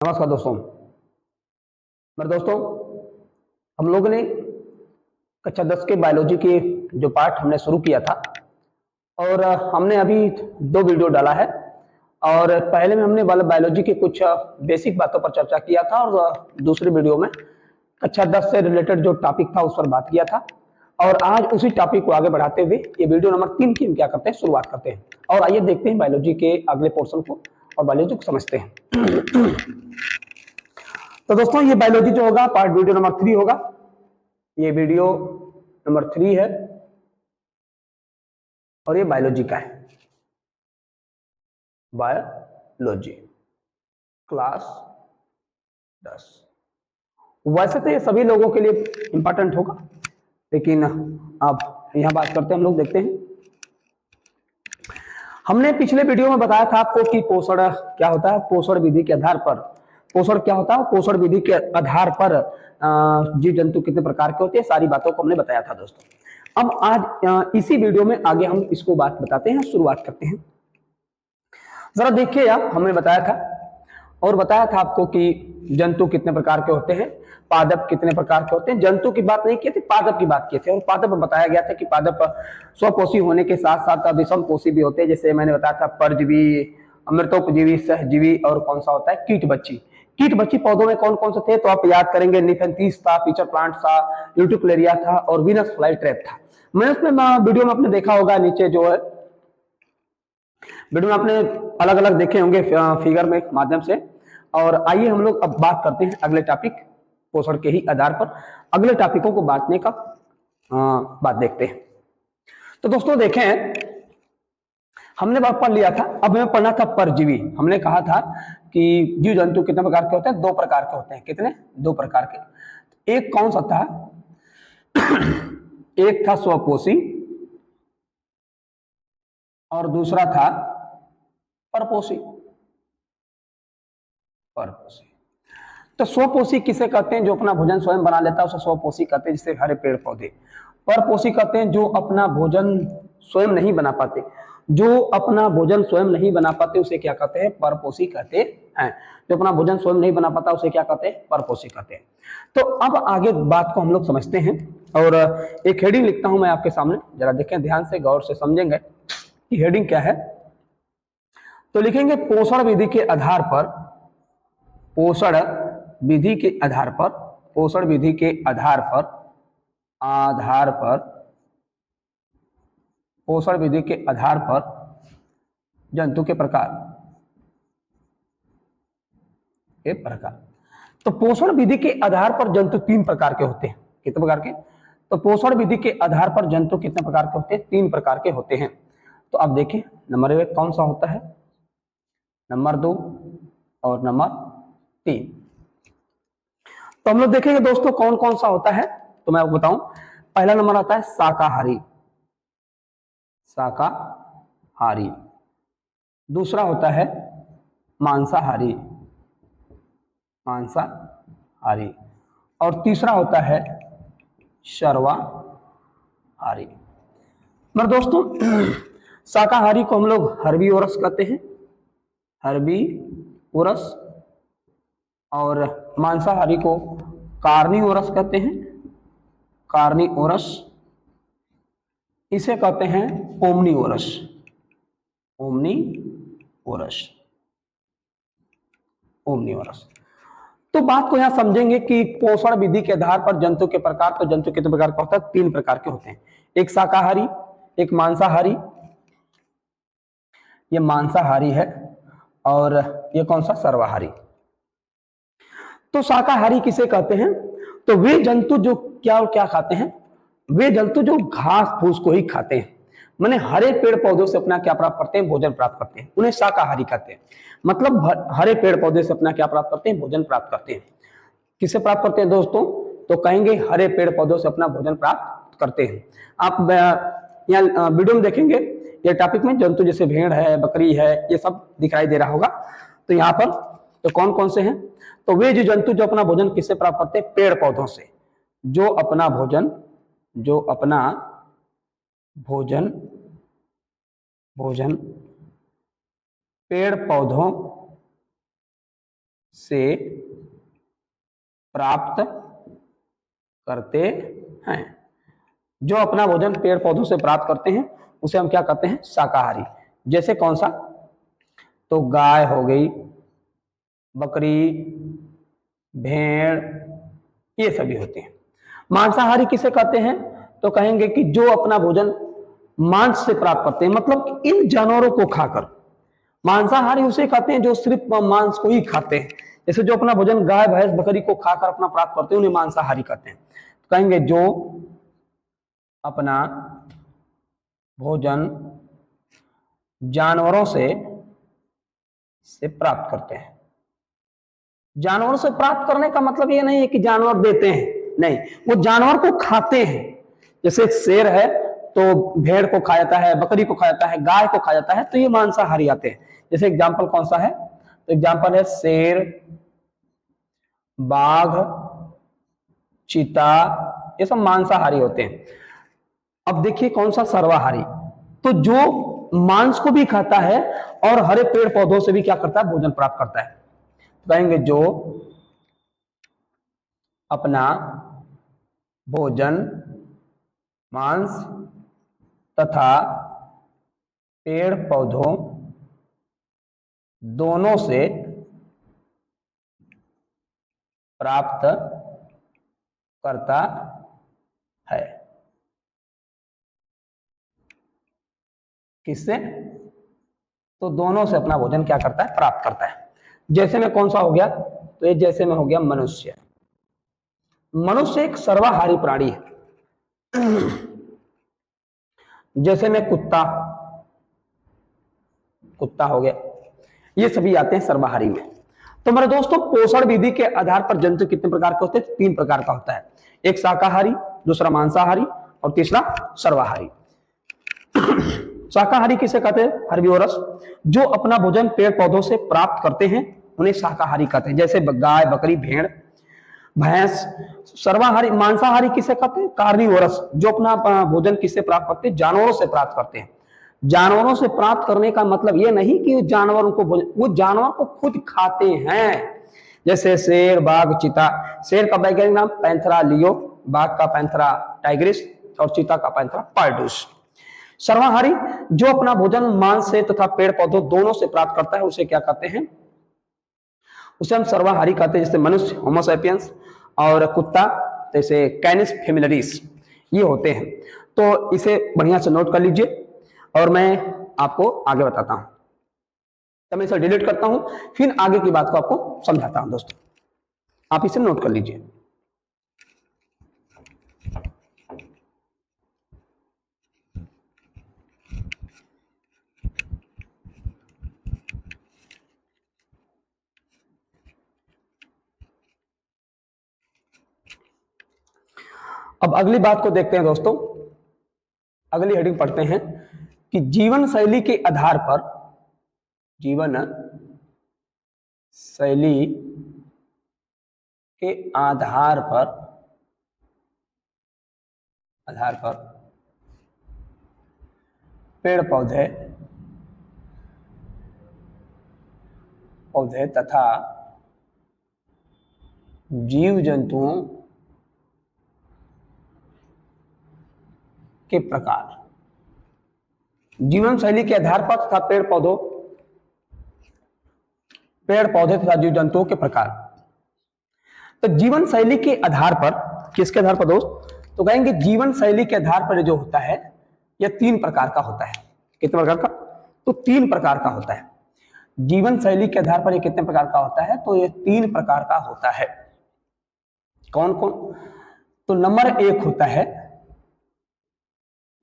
नमस्कार दोस्तों। मेरे दोस्तों, हम लोगों ने कक्षा 10 के बायोलॉजी के जो पार्ट हमने शुरू किया था और हमने अभी 2 वीडियो डाला है। और पहले में हमने बायोलॉजी के कुछ बेसिक बातों पर चर्चा किया था और दूसरी वीडियो में कक्षा 10 से रिलेटेड जो टॉपिक था उस पर बात किया था। और आज उसी टॉपिक को आगे बढ़ाते हुए ये वीडियो नंबर 3 की हम क्या करते हैं, शुरुआत करते हैं। और आइए देखते हैं बायोलॉजी के अगले पोर्शन को और बायोलॉजी को समझते हैं। तो दोस्तों, ये बायोलॉजी जो होगा पार्ट वीडियो नंबर 3 होगा। ये वीडियो नंबर 3 है और ये बायोलॉजी का है। Biology class 10। वैसे तो ये सभी लोगों के लिए इंपॉर्टेंट होगा, लेकिन अब यहां बात करते हैं, हम लोग देखते हैं। हमने पिछले वीडियो में बताया था आपको कि पोषण क्या होता है। पोषण विधि के आधार पर पोषण क्या होता है, पोषण विधि के आधार पर जीव जंतु कितने प्रकार के होते हैं, सारी बातों को हमने बताया था दोस्तों। अब आज इसी वीडियो में आगे हम इसको बात बताते हैं, शुरुआत करते हैं। जरा देखिए आप, हमने बताया था आपको कि जंतु कितने प्रकार के होते हैं, पादप कितने प्रकार के होते हैं। जंतु की बात नहीं की थी, पादप की बात की थी। और पादप बताया गया था कि पादप स्वपोषी होने के साथ साथ विषमपोषी भी होते हैं। जैसे मैंने बताया था परजीवी, अमृतोपजीवी, सहजीवी और कौन सा होता है, कीट बच्ची। कीट बच्ची पौधों में कौन कौन से थे, तो आप याद करेंगे, निफेंथीस था, पीचर प्लांट था, यूटिकुलेरिया था और वीनस फ्लाई ट्रैप था। मैंने उसमें वीडियो में आपने देखा होगा, नीचे जो है वीडियो में आपने अलग अलग देखे होंगे फिगर में माध्यम से। और आइए हम लोग अब बात करते हैं अगले टॉपिक, पोषण के ही आधार पर अगले टॉपिकों को बांटने का बात देखते हैं। तो दोस्तों देखें, हमने बात पढ़ लिया था, अब हमें पढ़ना था परजीवी। हमने कहा था कि जीव जंतु कितने प्रकार के होते हैं, 2 प्रकार के होते हैं। कितने? 2 प्रकार के। एक कौन सा था? एक था स्वपोषी और दूसरा था परपोषी। तो स्वपोषी किसे कहते हैं? जो अपना भोजन स्वयं बना लेता है उसे स्वपोषी कहते हैं, जैसे हरे पेड़ पौधे। परपोषी कहते हैं जो अपना भोजन स्वयं नहीं बना पाते। जो अपना भोजन स्वयं नहीं बना पाते उसे क्या कहते हैं? परपोषी कहते हैं। जो अपना भोजन स्वयं नहीं बना पाता उसे क्या कहते हैं? परपोषी कहते हैं। तो अब आगे बात को हम लोग समझते हैं और एक हेडिंग लिखता हूं मैं आपके सामने, जरा देखें ध्यान से, गौर से समझेंगे कि हेडिंग क्या है। तो लिखेंगे पोषण विधि के आधार पर, पोषण विधि के आधार पर, पोषण विधि के आधार पर, पोषण विधि के आधार पर जंतु के प्रकार, तो पोषण विधि के आधार पर जंतु 3 प्रकार के होते हैं। कितने प्रकार के? तो पोषण विधि के आधार पर जंतु कितने प्रकार के होते हैं? 3 प्रकार के होते हैं। तो आप देखिए, नंबर 1 कौन सा होता है, नंबर 2 और नंबर 3। तो हम लोग देखेंगे दोस्तों कौन कौन सा होता है। तो मैं आपको बताऊं, पहला नंबर आता है शाकाहारी। शाकाहारी। दूसरा होता है मांसाहारी। मांसाहारी। और तीसरा होता है सर्वाहारी। मेरे दोस्तों, शाकाहारी को हम लोग हर्बीवोरस कहते हैं, हर्बीवोरस। और मांसाहारी को कार्निवोरस कहते हैं, कार्निवोरस। इसे कहते हैं ओमनीवोरस, ओमनीवोरस, ओमनीवोरस। तो बात को यहां समझेंगे कि पोषण विधि के आधार पर जंतु के प्रकार, तो जंतु कितने प्रकार का होता है? 3 प्रकार के होते हैं। एक शाकाहारी, एक मांसाहारी, ये मांसाहारी है, और ये कौन सा? सर्वाहारी। तो शाकाहारी किसे कहते हैं? तो वे जंतु जो क्या और क्या खाते हैं? वे जंतु जो घास फूस को ही खाते हैं, माने हरे पेड़ पौधों से अपना क्या प्राप्त करते हैं? भोजन प्राप्त करते हैं, उन्हें शाकाहारी कहते हैं। मतलब हरे पेड़ पौधे से अपना क्या प्राप्त करते हैं? भोजन प्राप्त करते हैं। किसे प्राप्त करते हैं दोस्तों? तो कहेंगे हरे पेड़ पौधों से अपना भोजन प्राप्त करते हैं। आप यहाँ वीडियो में देखेंगे, ये टॉपिक में जंतु जैसे भेड़ है, बकरी है, ये सब दिखाई दे रहा होगा। तो यहाँ पर तो कौन कौन से हैं? तो वे जो जंतु जो अपना भोजन किससे प्राप्त करते हैं? पेड़ पौधों से। जो अपना भोजन पेड़ पौधों से प्राप्त करते हैं। जो अपना भोजन पेड़ पौधों से प्राप्त करते हैं उसे हम क्या कहते हैं, शाकाहारी। जैसे कौन सा, तो गाय हो गई, बकरी, भेड़, ये सभी होते हैं। मांसाहारी किसे कहते हैं, तो कहेंगे कि जो अपना भोजन मांस से प्राप्त करते हैं, मतलब इन जानवरों को खाकर। मांसाहारी उसे कहते हैं जो सिर्फ मांस को ही खाते हैं। जैसे जो अपना भोजन गाय भैंस बकरी को खाकर अपना प्राप्त करते हैं उन्हें मांसाहारी कहते हैं। तो कहेंगे जो अपना भोजन जानवरों से प्राप्त करते हैं। जानवरों से प्राप्त करने का मतलब ये नहीं है कि जानवर देते हैं, नहीं, वो जानवर को खाते हैं। जैसे शेर है तो भेड़ को खा जाता है, बकरी को खा जाता है, गाय को खा जाता है, तो ये मांसाहारी आते हैं। जैसे एग्जाम्पल कौन सा है, तो एग्जाम्पल है शेर, बाघ, चीता, ये सब मांसाहारी होते हैं। अब देखिए कौन सा सर्वाहारी, तो जो मांस को भी खाता है और हरे पेड़ पौधों से भी क्या करता है, भोजन प्राप्त करता है। कहेंगे जो अपना भोजन मांस तथा पेड़ पौधों दोनों से प्राप्त करता है। किससे, तो दोनों से अपना भोजन क्या करता है, प्राप्त करता है। जैसे में कौन सा हो गया, तो ये जैसे में हो गया मनुष्य। मनुष्य एक सर्वाहारी प्राणी है। जैसे में कुत्ता, कुत्ता हो गया, ये सभी आते हैं सर्वाहारी में। तो मेरे दोस्तों पोषण विधि के आधार पर जंतु कितने प्रकार के होते हैं, 3 प्रकार का होता है। एक शाकाहारी, दूसरा मांसाहारी और तीसरा सर्वाहारी। शाकाहारी किसे कहते हैं, हर्बिवोरस। जो अपना भोजन पेड़ पौधों से प्राप्त करते हैं उन्हें शाकाहारी कहते हैं। जैसे गाय बकरी भेड़ भैंस। सर्वाहारी मांसाहारी किसे कहते हैं, कार्निवोरस। जो अपना भोजन किससे प्राप्त करते हैं, जानवरों से प्राप्त करते हैं। जानवरों से प्राप्त करने का मतलब यह नहीं कि जानवरों को वो जानवर को खुद खाते हैं। जैसे शेर बाघ चीता। शेर का वैज्ञानिक नाम पैंथेरा लियो, बाघ का पैंथेरा टाइग्रिस और चीता का पैंथेरा पार्डुस। सर्वाहारी जो अपना भोजन मांस से तथा पेड़ पौधों दोनों से प्राप्त करता है उसे क्या कहते हैं, उसे हम सर्वाहारी कहते हैं। जैसे मनुष्य होमो सैपियंस और कुत्ता जैसे कैनिस फेमिलिस, ये होते हैं। तो इसे बढ़िया से नोट कर लीजिए और मैं आपको आगे बताता हूं। तो मैं इसे डिलीट करता हूं, फिर आगे की बात को आपको समझाता हूं। दोस्तों आप इसे नोट कर लीजिए। अब अगली बात को देखते हैं दोस्तों। अगली हेडिंग पढ़ते हैं कि जीवन शैली के आधार पर, जीवन शैली के आधार पर पेड़ पौधे तथा जीव जंतुओं के प्रकार। जीवन शैली के आधार पर तथा पेड़ पौधे तथा जीव जंतुओं के प्रकार। तो जीवन शैली के आधार पर, किसके आधार पर दोस्त, तो कहेंगे जीवन शैली के आधार पर जो होता है यह 3 प्रकार का होता है। कितने प्रकार का, तो 3 प्रकार का होता है। जीवन शैली के आधार पर ये कितने प्रकार का होता है, तो ये 3 प्रकार का होता है। कौन कौन, तो नंबर 1 होता है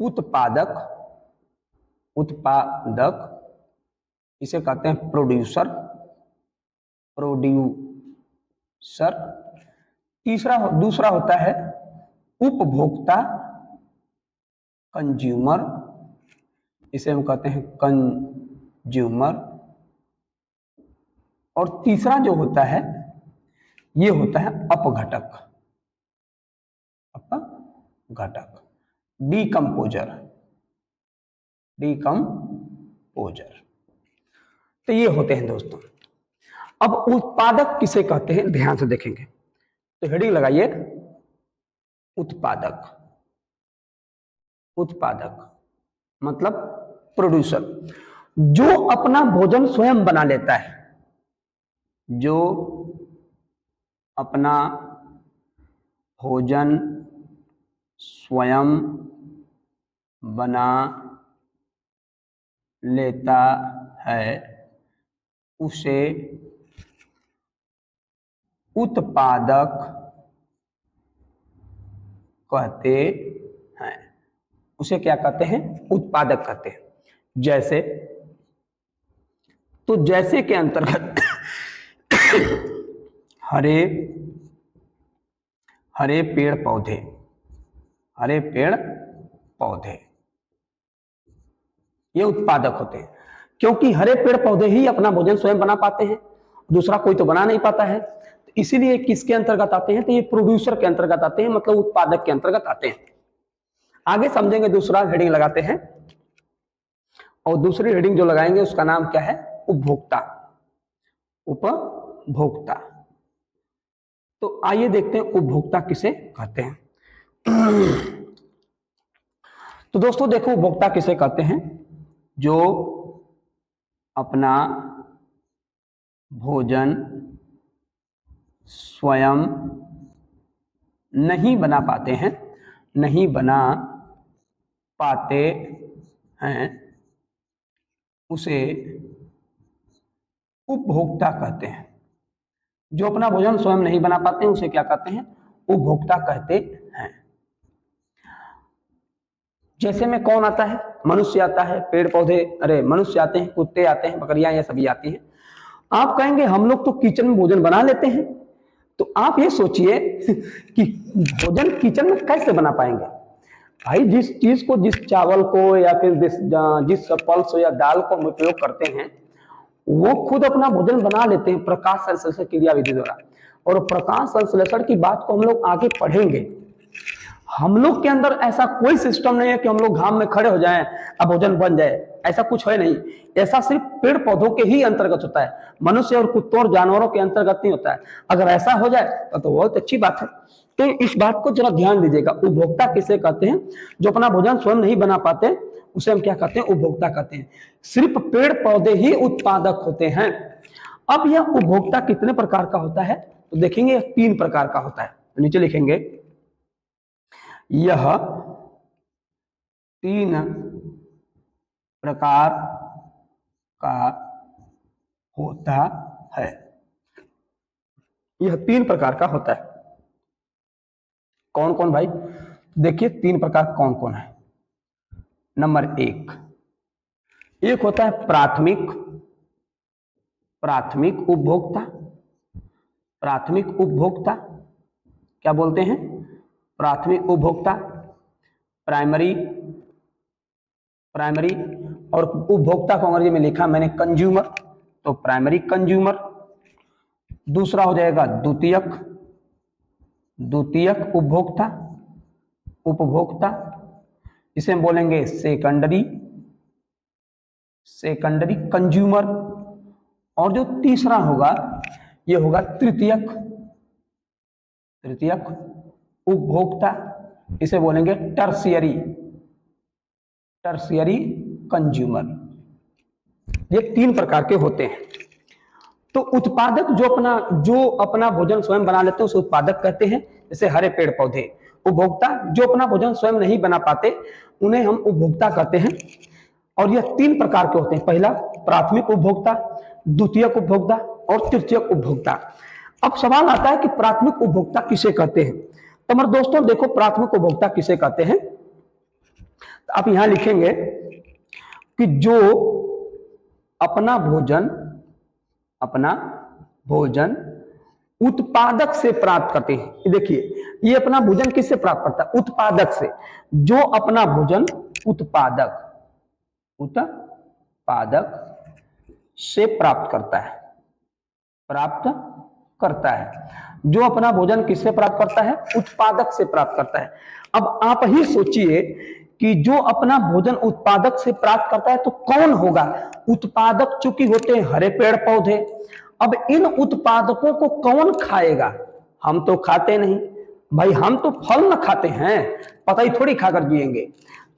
उत्पादक, इसे कहते हैं प्रोड्यूसर। दूसरा होता है उपभोक्ता, कंज्यूमर, इसे हम कहते हैं कंज्यूमर। और तीसरा जो होता है ये होता है अपघटक, डीकंपोजर। तो ये होते हैं दोस्तों। अब उत्पादक किसे कहते हैं ध्यान से देखेंगे, तो हेडिंग लगाइए उत्पादक। उत्पादक मतलब प्रोड्यूसर, जो अपना भोजन स्वयं बना लेता है, जो अपना भोजन स्वयं बना लेता है उसे उत्पादक कहते हैं। उसे क्या कहते हैं? उत्पादक कहते हैं। जैसे, तो जैसे के अंतर्गत हरे हरे पेड़ पौधे, हरे पेड़ पौधे ये उत्पादक होते हैं, क्योंकि हरे पेड़ पौधे ही अपना भोजन स्वयं बना पाते हैं, दूसरा कोई तो बना नहीं पाता है। तो इसीलिए किसके अंतर्गत आते हैं? तो ये प्रोड्यूसर के अंतर्गत आते हैं, मतलब उत्पादक के अंतर्गत आते हैं। आगे समझेंगे, दूसरा हेडिंग लगाते हैं, और दूसरी हेडिंग जो लगाएंगे उसका नाम क्या है? उपभोक्ता। उपभोक्ता। तो आइए देखते हैं उपभोक्ता किसे कहते हैं। तो दोस्तों देखो, उपभोक्ता किसे कहते हैं? जो अपना भोजन स्वयं नहीं बना पाते हैं, नहीं बना पाते हैं, उसे उपभोक्ता कहते हैं। जो अपना भोजन स्वयं नहीं बना पाते हैं उसे क्या कहते हैं? उपभोक्ता कहते हैं। जैसे में कौन आता है? मनुष्य आता है, पेड़ पौधे, अरे मनुष्य आते हैं, कुत्ते आते हैं, बकरियां, ये सभी आती हैं। आप कहेंगे हम लोग तो किचन में भोजन बना लेते हैं, तो आप ये सोचिए कि भोजन किचन में कैसे बना पाएंगे? भाई जिस चीज को, जिस चावल को या फिर जिस पल्स या दाल को हम उपयोग करते हैं, वो खुद अपना भोजन बना लेते हैं प्रकाश संश्लेषण क्रिया विधि द्वारा। और प्रकाश संश्लेषण की बात को हम लोग आगे पढ़ेंगे। हम लोग के अंदर ऐसा कोई सिस्टम नहीं है कि हम लोग घाम में खड़े हो जाएं अब भोजन बन जाए, ऐसा कुछ है नहीं। ऐसा सिर्फ पेड़ पौधों के ही अंतर्गत होता है, मनुष्य और कुत्तों और जानवरों के अंतर्गत नहीं होता है। अगर ऐसा हो जाए तो बहुत अच्छी बात है। तो इस बात को जरा ध्यान दीजिएगा। उपभोक्ता किसे कहते हैं? जो अपना भोजन स्वयं नहीं बना पाते उसे हम क्या कहते हैं? उपभोक्ता कहते हैं। सिर्फ पेड़ पौधे ही उत्पादक होते हैं। अब यह उपभोक्ता कितने प्रकार का होता है? तो देखेंगे 3 प्रकार का होता है। तो नीचे लिखेंगे, यह 3 प्रकार का होता है। यह 3 प्रकार का होता है। कौन कौन भाई? देखिए 3 प्रकार कौन कौन है। नंबर 1 होता है प्राथमिक उपभोक्ता। प्राथमिक उपभोक्ता क्या बोलते हैं? प्राथमिक उपभोक्ता, प्राइमरी। और उपभोक्ता को अंग्रेजी में लिखा मैंने कंज्यूमर, तो प्राइमरी कंज्यूमर। दूसरा हो जाएगा द्वितीयक उपभोक्ता, इसे हम बोलेंगे सेकेंडरी कंज्यूमर। और जो तीसरा होगा ये होगा तृतीयक उपभोक्ता, इसे बोलेंगे टर्शियरी कंज्यूमर। ये 3 प्रकार के होते हैं। तो उत्पादक जो अपना भोजन स्वयं बना लेते हैं उसे उत्पादक कहते हैं, जैसे हरे पेड़ पौधे। उपभोक्ता जो अपना भोजन स्वयं नहीं बना पाते उन्हें हम उपभोक्ता कहते हैं। और यह 3 प्रकार के होते हैं। पहला प्राथमिक उपभोक्ता, द्वितीयक उपभोक्ता और तृतीयक उपभोक्ता। अब सवाल आता है कि प्राथमिक उपभोक्ता किसे कहते हैं? तो हमारे दोस्तों देखो, प्राथमिक उपभोक्ता किसे कहते हैं? तो आप यहां लिखेंगे कि जो अपना भोजन उत्पादक से प्राप्त करते हैं। देखिए ये अपना भोजन किससे प्राप्त करता है? उत्पादक से। जो अपना भोजन उत्पादक से प्राप्त करता है। जो अपना भोजन किससे प्राप्त करता है? उत्पादक से प्राप्त करता है। अब आप ही सोचिए कि जो अपना भोजन उत्पादक से प्राप्त करता है तो कौन होगा? उत्पादक चूंकि होते हैं हरे पेड़ पौधे, अब इन उत्पादकों को कौन खाएगा? हम तो खाते नहीं भाई, हम तो फल न खाते हैं, पतई थोड़ी खाकर जिएंगे।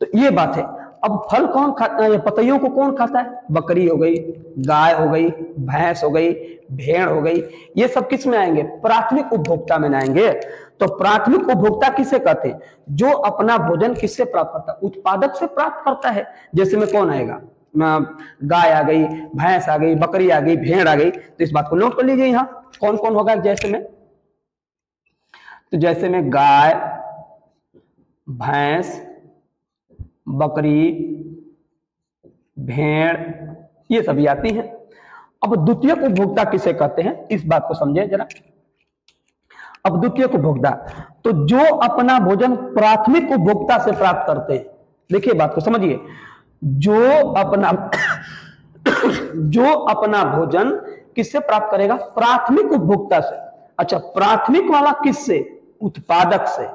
तो ये बात है। अब फल कौन खाता है? पतइयों को कौन खाता है? बकरी हो गई, गाय हो गई, भैंस हो गई, भेड़ हो गई, ये सब किस में आएंगे? प्राथमिक उपभोक्ता में आएंगे। तो प्राथमिक उपभोक्ता किसे कहते हैं? जो अपना भोजन किससे प्राप्त करता है? उत्पादक से प्राप्त करता है। जैसे में कौन आएगा? गाय आ गई, भैंस आ गई, बकरी आ गई, भेड़ आ गई। तो इस बात को नोट कर लीजिए, यहाँ कौन कौन होगा जैसे में। तो जैसे में गाय, भैंस, बकरी, भेड़, ये सभी आती हैं। अब द्वितीयक उपभोक्ता किसे कहते हैं? इस बात को समझे जरा। अब द्वितीयक उपभोक्ता, तो जो अपना भोजन प्राथमिक उपभोक्ता से प्राप्त करते हैं। देखिए बात को समझिए, जो अपना भोजन किससे प्राप्त करेगा? प्राथमिक उपभोक्ता से। अच्छा, प्राथमिक वाला किससे? उत्पादक से।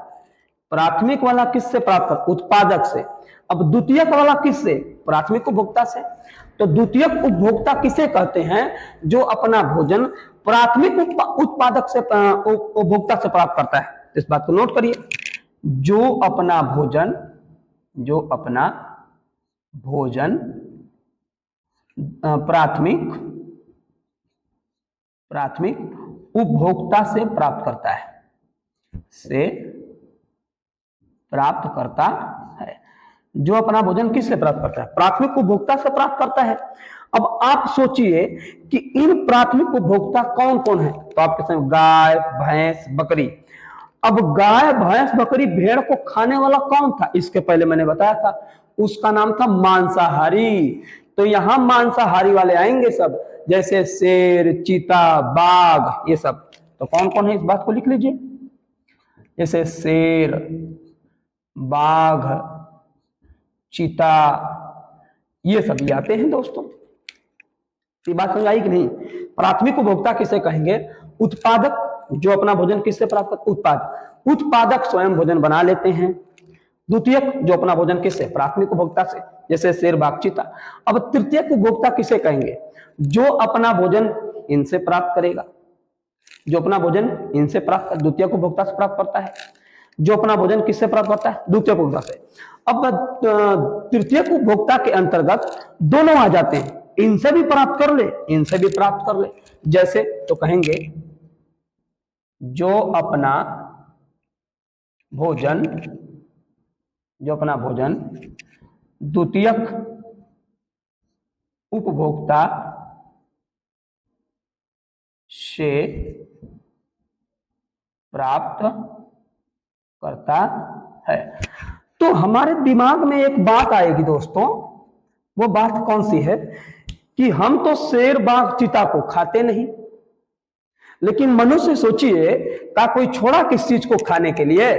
प्राथमिक वाला किससे प्राप्त कर? उत्पादक से। अब द्वितीयक वाला किससे? प्राथमिक उपभोक्ता से। तो द्वितीयक उपभोक्ता किसे कहते हैं? जो अपना भोजन प्राथमिक उत्पादक से उपभोक्ता से प्राप्त करता है। इस बात को नोट करिए, जो अपना भोजन प्राथमिक उपभोक्ता से प्राप्त करता है, जो अपना भोजन किससे प्राप्त करता है? प्राथमिक उपभोक्ता से प्राप्त करता है। अब आप सोचिए कि इन प्राथमिक उपभोक्ता कौन कौन है? तो आपके सामने गाय, भैंस, बकरी। अब गाय, भैंस, बकरी, भेड़ को खाने वाला कौन था? इसके पहले मैंने बताया था, उसका नाम था मांसाहारी। तो यहां मांसाहारी वाले आएंगे सब, जैसे शेर, चीता, बाघ, ये सब। तो कौन कौन है इस बात को लिख लीजिए, जैसे शेर, बाघ, चीता, ये सभी आते हैं दोस्तों। ये बात समझ आई कि नहीं? प्राथमिक उपभोक्ता किसे कहेंगे? उत्पादक, जो अपना भोजन किससे प्राप्त करता? उत्पादक स्वयं भोजन बना लेते हैं। द्वितीयक, जो अपना भोजन किससे? प्राथमिक उपभोक्ता से, जैसे शेर, बाघ, चीता। अब तृतीयक उपभोक्ता किसे कहेंगे? जो अपना भोजन इनसे प्राप्त करेगा, जो अपना भोजन इनसे प्राप्त, द्वितीयक उपभोक्ता से प्राप्त करता है। जो अपना भोजन किससे प्राप्त करता है? द्वितीयक उपभोक्ता से। अब तृतीयक उपभोक्ता के अंतर्गत दोनों आ जाते हैं, इनसे भी प्राप्त कर ले, इनसे भी प्राप्त कर ले। जैसे तो कहेंगे, जो अपना भोजन द्वितीयक उपभोक्ता से प्राप्त करता है। तो हमारे दिमाग में एक बात आएगी दोस्तों, वो बात कौन सी है? कि हम तो शेर, बाघ, चीता को खाते नहीं, लेकिन मनुष्य सोचिए का कोई छोड़ा किस चीज को खाने के लिए?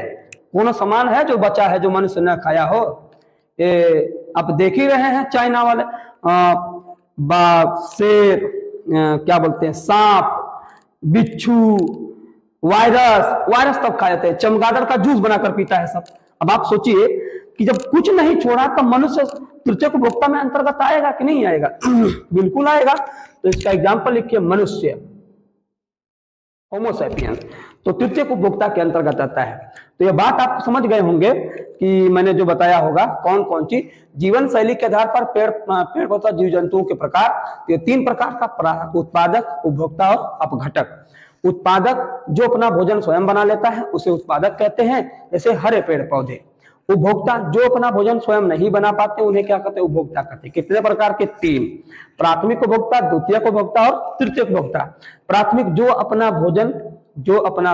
कौन सामान है जो बचा है जो मनुष्य न खाया हो? आप देख ही रहे हैं, चाइना वाले बाघ, शेर, क्या बोलते हैं, सांप, बिच्छू, वायरस तब खा जाते हैं, चमगादड़ का जूस बनाकर पीता है सब। अब आप सोचिए कि जब कुछ नहीं छोड़ा तो मनुष्य तृतीयक उपभोक्ता में अंतर्गत आएगा कि नहीं आएगा? बिल्कुल आएगा। तो इसका एग्जाम्पल लिखिए, मनुष्य, होमोसैपियंस, तो तृतीयक उपभोक्ता के अंतर्गत आता है। तो यह बात आप समझ गए होंगे कि मैंने जो बताया होगा कौन कौन सी जीवन शैली के आधार पर पेड़ पौधा, जीव जंतुओं के प्रकार। ये तीन प्रकार का, उत्पादक, उपभोक्ता और अपघटक। उत्पादक, जो अपना भोजन स्वयं बना लेता है, उसे उत्पादक कहते हैं, जैसे हरे पेड़ पौधे। उपभोक्ता, जो अपना भोजन स्वयं नहीं बना पाते, उन्हें क्या कहते हैं? उपभोक्ता कहते हैं। कितने प्रकार के? तीन, प्राथमिक उपभोक्ता, द्वितीयक उपभोक्ता और तृतीयक उपभोक्ता। प्राथमिक, जो अपना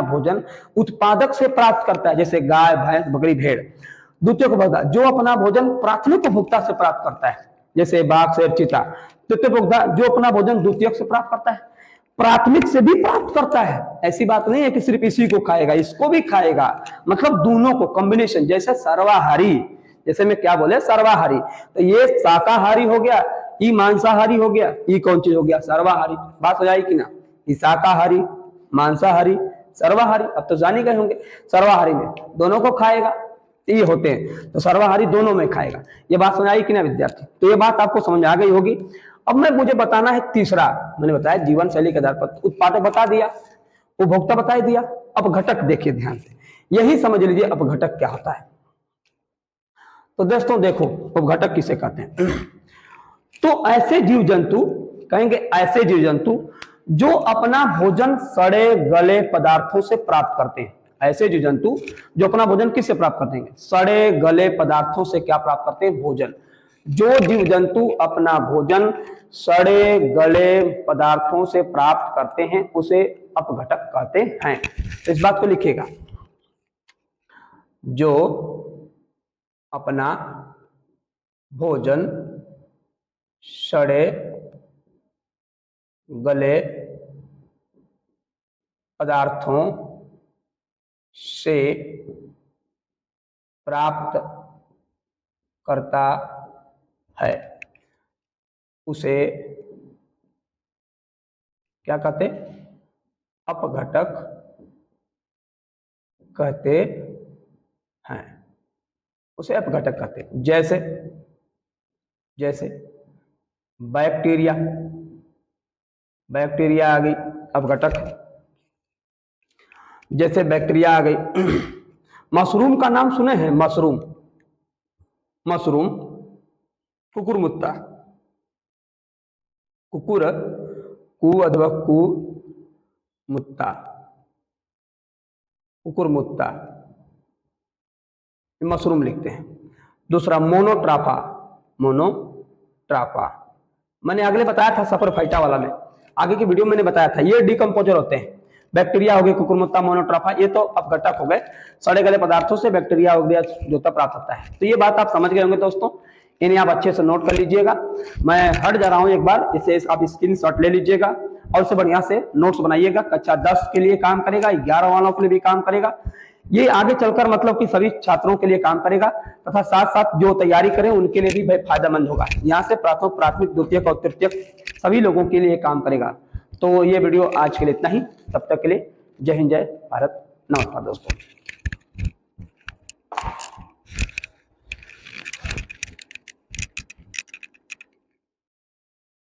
भोजन उत्पादक से प्राप्त करता है, जैसे गाय, भैंस, बकरी, भेड़। द्वितीयक उपभोक्ता, जो अपना भोजन प्राथमिक उपभोक्ता से प्राप्त करता है, जैसे बाघ, शेर, चीता। तृतीयक उपभोक्ता, जो अपना भोजन द्वितीयक से प्राप्त करता है, प्राथमिक से भी प्राप्त करता है। ऐसी बात नहीं है कि सिर्फ इसी को खाएगा, इसको भी खाएगा, मतलब दोनों को कॉम्बिनेशन। जैसे सर्वाहारी, जैसे मैं क्या बोले, सर्वाहारी। तो ये शाकाहारी हो गया, ये मांसाहारी हो गया, ये कौन चीज हो गया? सर्वाहारी। बात हो जाएगी ना? ये शाकाहारी, मांसाहारी, सर्वाहारी। अब तो जान ही गए होंगे, सर्वाहारी में दोनों को खाएगा, ये होते हैं। तो सर्वाहारी दोनों में खाएगा। ये बात समझ आई कि ना विद्यार्थी? तो ये बात आपको समझ आ गई होगी। अब मुझे बताना है तीसरा, मैंने बताया जीवन शैली के आधार पर, उत्पादक बता दिया, उपभोक्ता बता दिया, अब घटक देखिए ध्यान से, यही समझ लीजिए अब घटक क्या होता है। तो दोस्तों देखो अब घटक किसे कहते हैं। तो ऐसे जीव जंतु, कहेंगे ऐसे जीव जंतु जो अपना भोजन सड़े गले पदार्थों से प्राप्त करते हैं। ऐसे जीव जंतु जो अपना भोजन किससे प्राप्त करते हैं? सड़े गले पदार्थों से क्या प्राप्त करते हैं? भोजन। जो जीव जंतु अपना भोजन सड़े गले पदार्थों से प्राप्त करते हैं उसे अपघटक कहते हैं। तो इस बात को लिखिएगा, जो अपना भोजन सड़े गले पदार्थों से प्राप्त करता है उसे क्या कहते? अपघटक कहते हैं, उसे अपघटक कहते हैं। जैसे जैसे बैक्टीरिया, बैक्टीरिया आ गई अपघटक, जैसे बैक्टीरिया आ गई। मशरूम का नाम सुने हैं? मशरूम, मशरूम, कुकुरमुत्ता, कुकुर कु अथवा कु मुत्ता, कुकुरमुत्ता, मशरूम लिखते हैं। दूसरा मोनोट्राफा, मोनोट्राफा मैंने अगले बताया था सफरफाइटा वाला में, आगे की वीडियो में मैंने बताया था, ये डिकम्पोजर होते हैं। बैक्टीरिया हो गए, कुकुरमुत्ता, मोनोट्राफा, ये तो अपघटक हो गए, सड़े गले पदार्थों से बैक्टीरिया हो गया जो प्राप्त होता है। तो ये बात आप समझ गए होंगे दोस्तों, इन्हें आप अच्छे से नोट कर लीजिएगा। मैं हट जा रहा हूं एक बार, इसे आप स्क्रीनशॉट ले लीजिएगा और उसे बढ़िया से नोट्स बनाइएगा। कक्षा 10 के लिए काम करेगा, 11 वालों के लिए भी काम करेगा, ये आगे चलकर मतलब कि सभी छात्रों के लिए काम करेगा, तथा साथ साथ जो तैयारी करें उनके लिए भी भाई फायदेमंद होगा। यहाँ से प्राथमिक, प्राथमिक, द्वितीयक और तृतीयक सभी लोगों के लिए काम करेगा। तो ये वीडियो आज के लिए इतना ही, तब तक के लिए जय हिंद, जय भारत, नमस्कार दोस्तों।